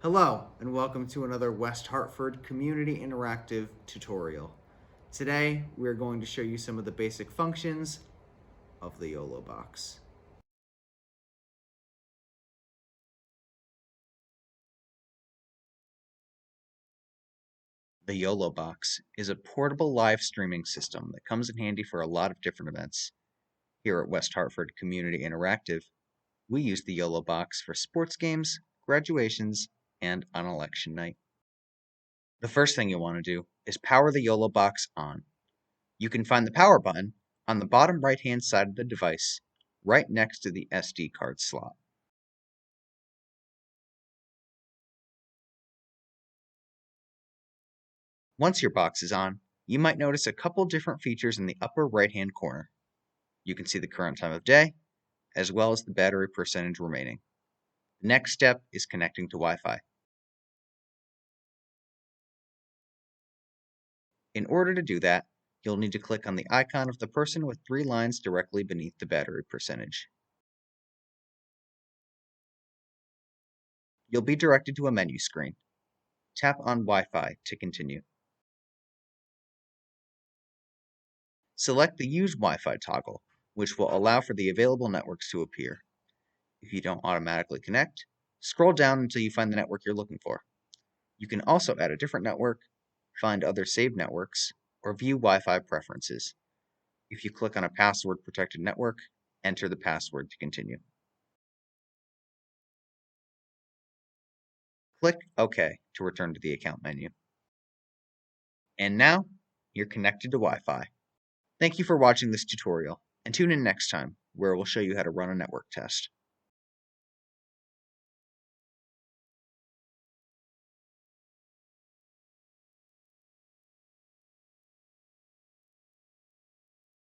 Hello, and welcome to another West Hartford Community Interactive tutorial. Today, we're going to show you some of the basic functions of the Yolobox. The Yolobox is a portable live streaming system that comes in handy for a lot of different events. Here at West Hartford Community Interactive, we use the Yolobox for sports games, graduations, and on election night. The first thing you'll want to do is power the Yolobox on. You can find the power button on the bottom right-hand side of the device, right next to the SD card slot. Once your box is on, you might notice a couple different features in the upper right-hand corner. You can see the current time of day, as well as the battery percentage remaining. The next step is connecting to Wi-Fi. In order to do that, you'll need to click on the icon of the person with 3 lines directly beneath the battery percentage. You'll be directed to a menu screen. Tap on Wi-Fi to continue. Select the Use Wi-Fi toggle, which will allow for the available networks to appear. If you don't automatically connect, scroll down until you find the network you're looking for. You can also add a different network, find other saved networks, or view Wi-Fi preferences. If you click on a password-protected network, enter the password to continue. Click OK to return to the account menu. And now, you're connected to Wi-Fi. Thank you for watching this tutorial, and tune in next time, where we'll show you how to run a network test.